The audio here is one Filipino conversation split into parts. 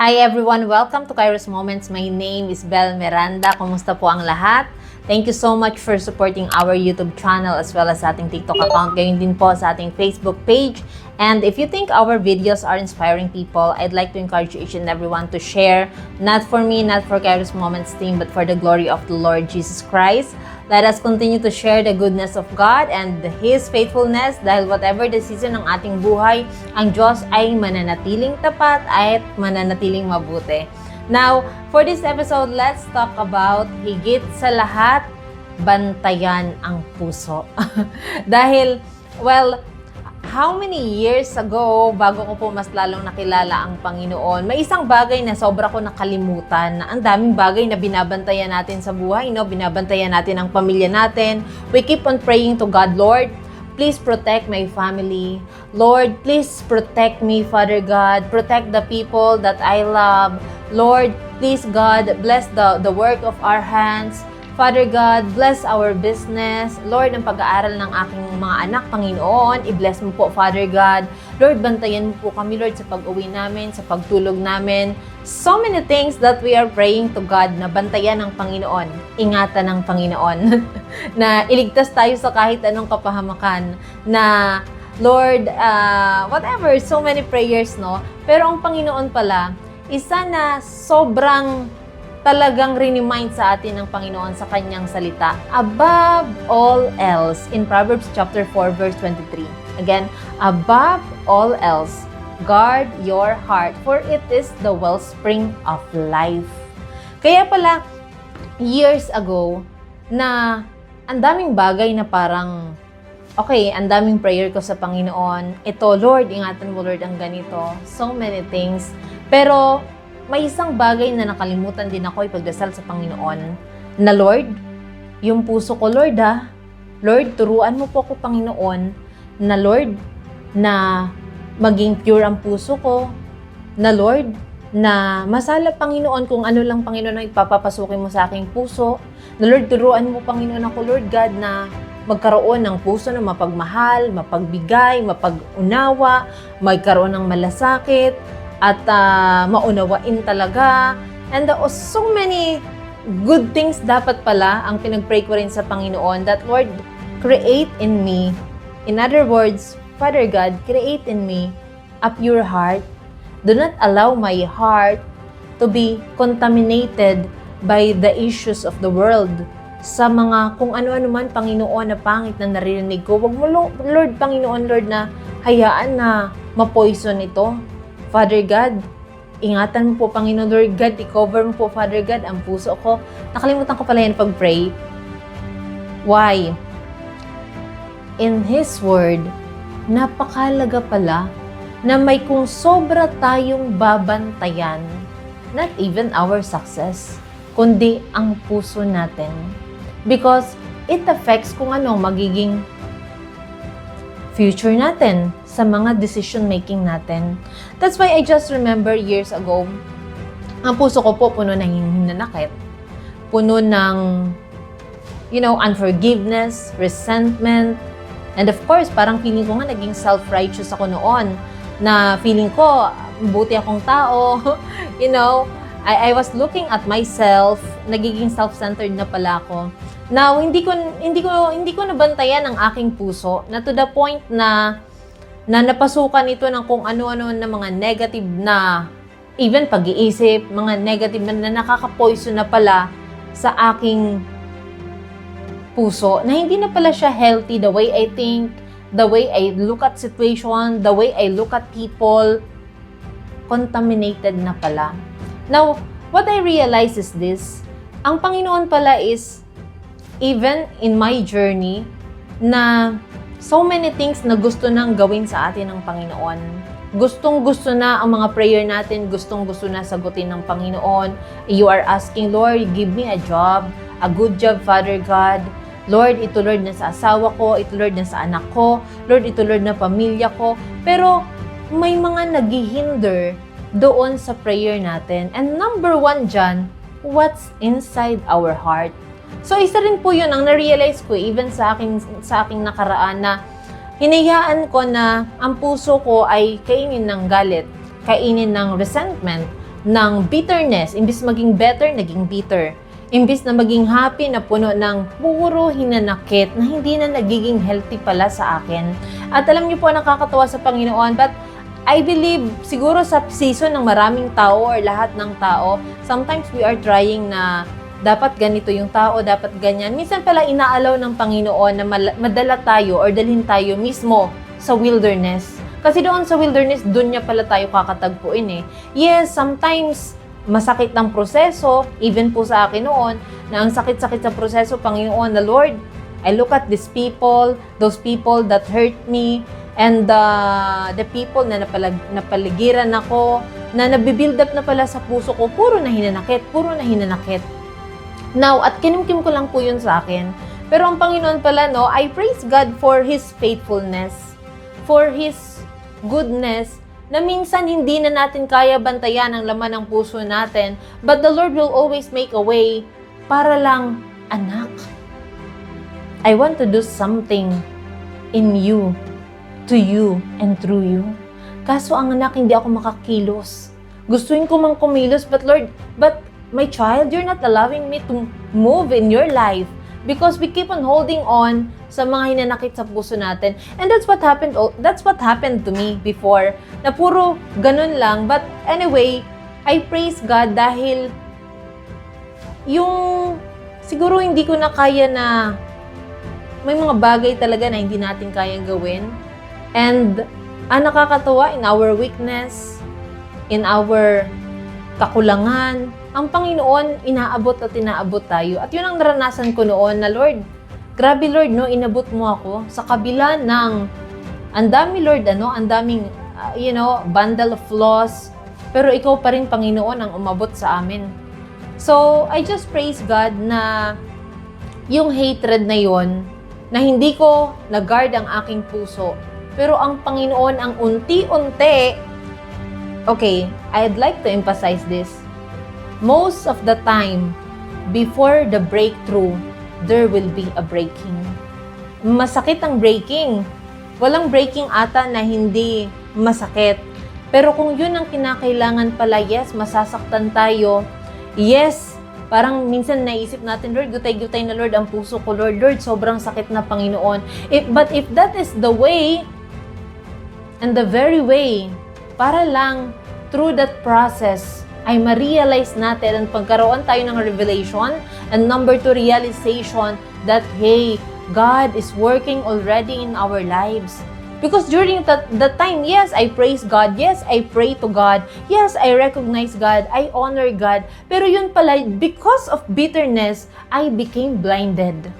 Hi everyone! Welcome to Kairos Moments. My name is Bel Miranda. Kumusta po ang lahat? Thank you so much for supporting our YouTube channel as well as sa ating TikTok account. Gayon din po sa ating Facebook page. And if you think our videos are inspiring people, I'd like to encourage each and everyone to share, not for me, not for Kairos Moments team, but for the glory of the Lord Jesus Christ. Let us continue to share the goodness of God and His faithfulness dahil whatever the season ng ating buhay, ang Diyos ay mananatiling tapat at mananatiling mabuti. Now, for this episode, let's talk about higit sa lahat, bantayan ang puso. Dahil, well, how many years ago, bago ko po mas lalong nakilala ang Panginoon, may isang bagay na sobra ko nakalimutan, na ang daming bagay na binabantayan natin sa buhay, no? Binabantayan natin ang pamilya natin. We keep on praying to God, Lord, please protect my family. Lord, please protect me, Father God. Protect the people that I love. Lord, please, God, bless the work of our hands. Father God, bless our business. Lord, ang pag-aaral ng aking mga anak, Panginoon, i-bless mo po, Father God. Lord, bantayan mo po kami, Lord, sa pag-uwi namin, sa pagtulog namin. So many things that we are praying to God na bantayan ng Panginoon, ingatan ng Panginoon, na iligtas tayo sa kahit anong kapahamakan, na Lord, whatever, so many prayers, no? Pero ang Panginoon pala, isa na sobrang talagang remind sa atin ng Panginoon sa kanyang salita. Above all else, in Proverbs chapter 4, verse 23. Again, above all else, guard your heart, for it is the wellspring of life. Kaya pala, years ago, na ang daming bagay na parang, okay, ang daming prayer ko sa Panginoon. Ito, Lord, ingatan mo, Lord, ang ganito. So many things. Pero, may isang bagay na nakalimutan din ako ipagdasal sa Panginoon na Lord, yung puso ko, Lord Lord, turuan mo po ako, Panginoon, na Lord, na maging pure ang puso ko, na Lord, na masala, Panginoon, kung ano lang, Panginoon, na ipapapasukin mo sa aking puso, na Lord, turuan mo, Panginoon, ako, Lord God, na magkaroon ng puso na mapagmahal, mapagbigay, mapagunawa, magkaroon ng malasakit, at maunawain talaga. And so many good things dapat pala ang pinag-pray ko rin sa Panginoon that Lord, create in me. In other words, Father God, create in me a pure heart. Do not allow my heart to be contaminated by the issues of the world. Sa mga kung ano-ano man, Panginoon, na pangit na naririnig ko. Wag mo, Lord, Panginoon, Lord, na hayaan na ma-poison ito. Father God, ingatan mo po, Panginoon, Lord God, i-cover mo po, Father God, ang puso ko. Nakalimutan ko pala yan pag-pray. Why? In His Word, napakalaga pala na may kung sobra tayong babantayan, not even our success, kundi ang puso natin. Because it affects kung ano magiging future natin sa mga decision-making natin. That's why I just remember years ago, ang puso ko po puno ng hinanakit, puno ng, unforgiveness, resentment, and of course, parang feeling ko nga naging self-righteous ako noon, na feeling ko, buti akong tao, I was looking at myself, nagiging self-centered na pala ako. Now, hindi ko nabantayan ang aking puso na to the point na napasukan ito ng kung ano-ano na mga negative na even pag-iisip, mga negative na nakaka-poison na pala sa aking puso, na hindi na pala siya healthy, the way I think, the way I look at situation, the way I look at people, contaminated na pala. Now, what I realize is this, ang Panginoon pala is, even in my journey, na so many things na gusto nang gawin sa atin ng Panginoon. Gustong-gusto na ang mga prayer natin, gustong-gusto na sagutin ng Panginoon. You are asking, Lord, give me a job, a good job, Father God. Lord, ito Lord na sa asawa ko, ito Lord na sa anak ko, Lord, ito Lord na pamilya ko. Pero may mga naghihinder doon sa prayer natin. And number one dyan, what's inside our heart? So, isa rin po yun ang na-realize ko even sa aking nakaraan na hinayaan ko na ang puso ko ay kainin ng galit, kainin ng resentment, ng bitterness. Imbis maging better, naging bitter. Imbis na maging happy, na puno ng puro hinanakit na hindi na nagiging healthy pala sa akin. At alam niyo po, nakakatawa sa Panginoon, but I believe, siguro sa season ng maraming tao or lahat ng tao, sometimes we are trying na dapat ganito yung tao, dapat ganyan. Minsan pala inaalaw ng Panginoon na madala tayo or dalhin tayo mismo sa wilderness. Kasi doon sa wilderness, doon niya pala tayo kakatagpuin eh. Yes, sometimes masakit ang proseso, even po sa akin noon, na ang sakit-sakit sa proseso, Panginoon, the Lord, I look at these people, those people that hurt me, and the people na napaligiran ako, na nabibuild up na pala sa puso ko, puro na hinanakit. Now, at kinimkim ko lang po yun sa akin. Pero ang Panginoon pala, no, I praise God for His faithfulness, for His goodness, na minsan hindi na natin kaya bantayan ang laman ng puso natin, but the Lord will always make a way para lang, anak, I want to do something in you, to you, and through you. Kaso ang anak, hindi ako makakilos. Gustuin ko mang kumilos, but Lord, my child, you're not allowing me to move in your life because we keep on holding on sa mga hinanakit sa puso natin. And that's what happened to me before, na puro ganun lang. But anyway, I praise God dahil yung siguro hindi ko na kaya na may mga bagay talaga na hindi natin kayang gawin. And nakakatawa, in our weakness, in our kakulangan, ang Panginoon, inaabot at inaabot tayo. At yun ang naranasan ko noon na, Lord, grabe Lord, no, inabot mo ako sa kabila ng, ang dami Lord, ang daming, bundle of flaws, pero ikaw pa rin, Panginoon, ang umabot sa amin. So, I just praise God na yung hatred na yon, na hindi ko na-guard ang aking puso, pero ang Panginoon, ang unti-unti, okay, I'd like to emphasize this. Most of the time, before the breakthrough, there will be a breaking. Masakit ang breaking. Walang breaking ata na hindi masakit. Pero kung yun ang kinakailangan pala, yes, masasaktan tayo. Yes, parang minsan naisip natin, Lord, gutay-gutay na Lord ang puso ko. Lord, sobrang sakit na Panginoon. But if that is the way, and the very way, para lang through that process, ay ma-realize natin at pagkaroon tayo ng revelation, and number 2, realization that, hey, God is working already in our lives. Because during that time, yes, I praise God, yes, I pray to God, yes, I recognize God, I honor God, pero yun pala, because of bitterness, I became blinded.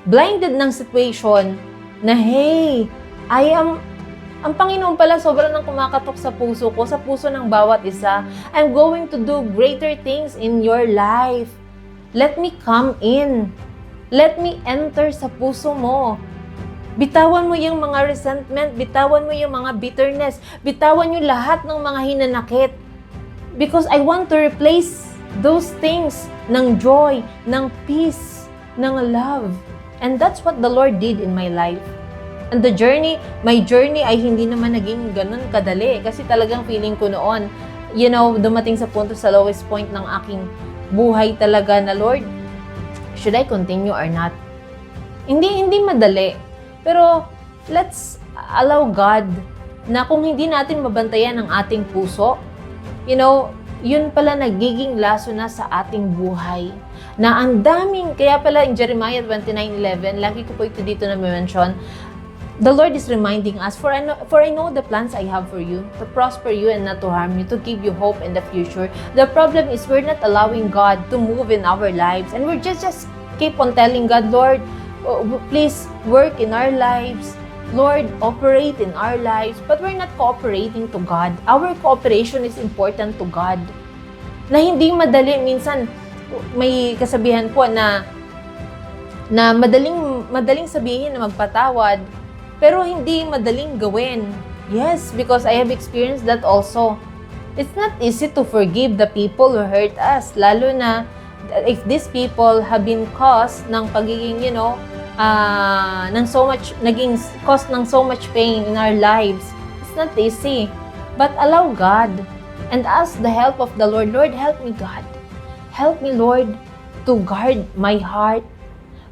Blinded ng situation na, hey, ang Panginoon pala sobrang nang kumakatok sa puso ko, sa puso ng bawat isa. I'm going to do greater things in your life. Let me come in. Let me enter sa puso mo. Bitawan mo yung mga resentment, bitawan mo yung mga bitterness, bitawan nyo lahat ng mga hinanakit. Because I want to replace those things ng joy, ng peace, ng love. And that's what the Lord did in my life. And my journey ay hindi naman naging ganun kadali. Kasi talagang feeling ko noon, dumating sa punto sa lowest point ng aking buhay talaga na, Lord, should I continue or not? Hindi madali. Pero let's allow God na kung hindi natin mabantayan ang ating puso, yun pala nagiging laso na sa ating buhay. Na ang daming, kaya pala in Jeremiah 29:11, lagi ko po ito dito na mention, the Lord is reminding us, for I know the plans I have for you, to prosper you and not to harm you, to give you hope in the future. The problem is we're not allowing God to move in our lives, and we're just keep on telling God, Lord, please work in our lives. Lord, operate in our lives. But we're not cooperating to God. Our cooperation is important to God. Na hindi madali, minsan may kasabihan po na madaling sabihin na magpatawad, pero hindi madaling gawin. Yes, because I have experienced that also. It's not easy to forgive the people who hurt us, lalo na if these people have been caused ng pagiging, naging cause ng so much pain in our lives. It's not easy. But allow God. and ask the help of the Lord. Lord, help me, God. Help me, Lord, to guard my heart.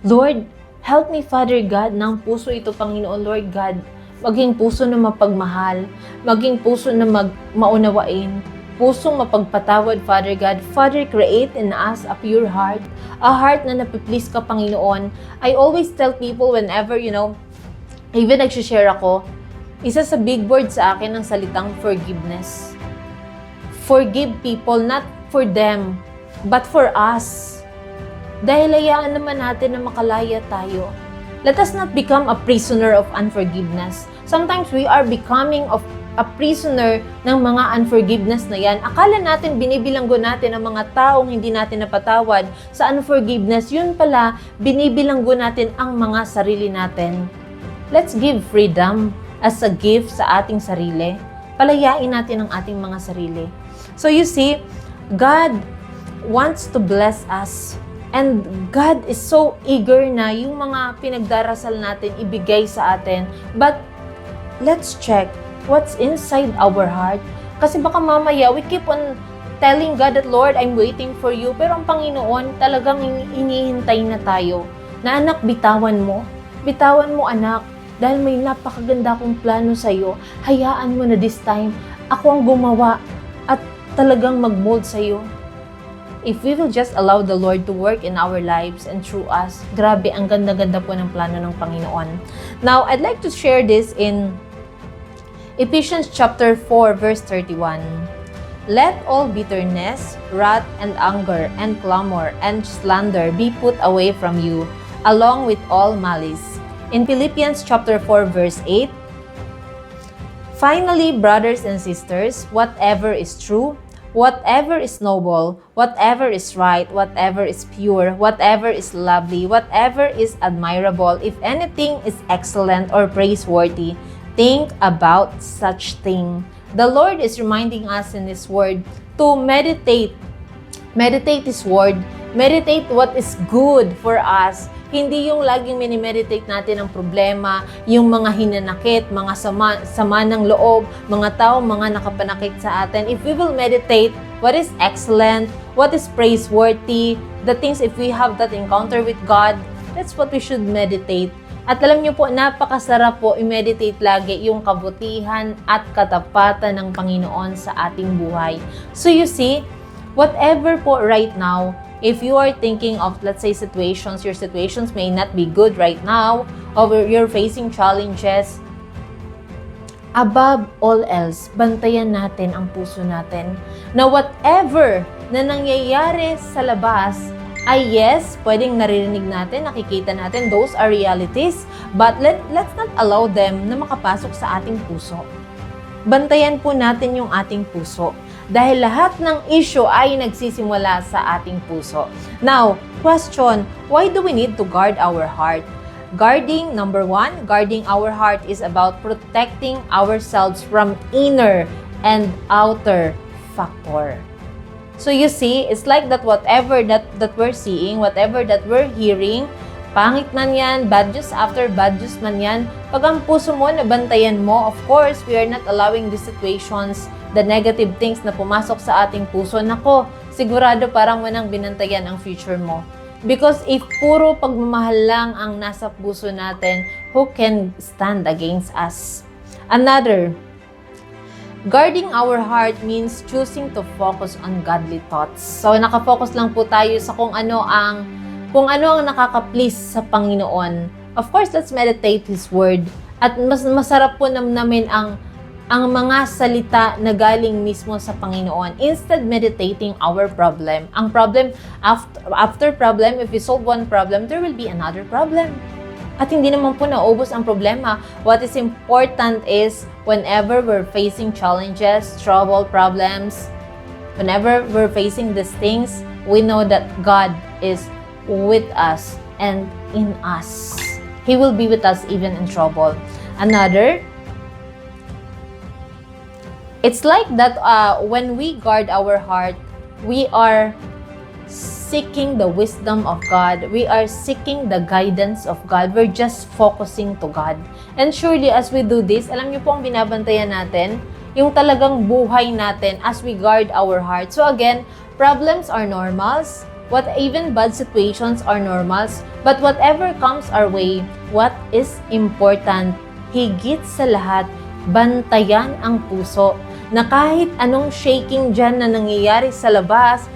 Lord, help me, Father God, na ang puso ito, Panginoon, Lord God, maging puso na mapagmahal, maging puso na maunawain, pusong mapagpatawad, Father God. Father, create in us a pure heart, a heart na napiplease ka, Panginoon. I always tell people whenever, even nagsishare ako, isa sa big word sa akin ang salitang forgiveness. Forgive people, not for them, but for us. Dahil hayaan naman natin na makalaya tayo. Let us not become a prisoner of unforgiveness. Sometimes we are becoming a prisoner ng mga unforgiveness na yan. Akala natin binibilanggo natin ang mga taong hindi natin napatawad sa unforgiveness. Yun pala, binibilanggo natin ang mga sarili natin. Let's give freedom as a gift sa ating sarili. Palayain natin ang ating mga sarili. So you see, God wants to bless us. And God is so eager na yung mga pinagdarasal natin ibigay sa atin. But let's check what's inside our heart. Kasi baka mamaya we keep on telling God that, Lord, I'm waiting for you. Pero ang Panginoon, talagang inihintay na tayo. Na anak, bitawan mo. Bitawan mo, anak. Dahil may napakaganda kong plano sa'yo. Hayaan mo na this time, ako ang gumawa at talagang mag-mold sa'yo. If we will just allow the Lord to work in our lives and through us, grabe, ang ganda-ganda po ng plano ng Panginoon. Now, I'd like to share this in Ephesians chapter 4, verse 31. Let all bitterness, wrath, and anger, and clamor, and slander be put away from you, along with all malice. In Philippians chapter 4, verse 8, finally, brothers and sisters, whatever is true, whatever is noble, whatever is right, whatever is pure, whatever is lovely, whatever is admirable, if anything is excellent or praiseworthy, think about such thing. The Lord is reminding us in His Word to meditate. Meditate His Word. Meditate what is good for us. Hindi yung laging minimeditate natin ang problema, yung mga hinanakit, mga sama ng loob, mga tao, mga nakapanakit sa atin. If we will meditate what is excellent, what is praiseworthy, the things if we have that encounter with God, that's what we should meditate. At alam niyo po, napakasarap po i-meditate lagi yung kabutihan at katapatan ng Panginoon sa ating buhay. So you see, whatever po right now, if you are thinking of, let's say, situations, your situations may not be good right now, or you're facing challenges, above all else, bantayan natin ang puso natin na whatever na nangyayari sa labas ay yes, pwedeng naririnig natin, nakikita natin, those are realities, but let's not allow them na makapasok sa ating puso. Bantayan po natin yung ating puso. Dahil lahat ng issue ay nagsisimula sa ating puso. Now, question, why do we need to guard our heart? Guarding, number one, guarding our heart is about protecting ourselves from inner and outer factor. So you see, it's like that whatever that we're seeing, whatever that we're hearing, pangit man yan, bad news after bad news man yan, pag ang puso mo, nabantayan mo, of course, we are not allowing these situations, the negative things na pumasok sa ating puso, nako, sigurado parang wanang binantayan ang future mo. Because if puro pagmamahal lang ang nasa puso natin, who can stand against us? Another, guarding our heart means choosing to focus on godly thoughts. So, nakafocus lang po tayo sa kung ano ang nakaka-please sa Panginoon. Of course, let's meditate His Word. At masarap po namin ang mga salita na galing mismo sa Panginoon. Instead meditating our problem. Ang problem, after problem, if we solve one problem, there will be another problem. At hindi naman po naubos ang problema. What is important is whenever we're facing challenges, trouble, problems, whenever we're facing these things, we know that God is with us and in us. He will be with us even in trouble. Another, it's like that when we guard our heart, we are seeking the wisdom of God. We are seeking the guidance of God. We're just focusing to God. And surely as we do this, alam niyo po ang binabantayan natin, yung talagang buhay natin as we guard our heart. So again, problems are normals. Even bad situations are normals. But whatever comes our way, what is important, higit sa lahat, bantayan ang puso. Na kahit anong shaking dyan na nangyayari sa labas,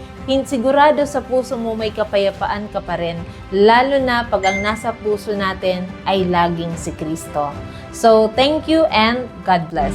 sigurado sa puso mo may kapayapaan ka pa rin. Lalo na pag ang nasa puso natin ay laging si Kristo. So, thank you and God bless.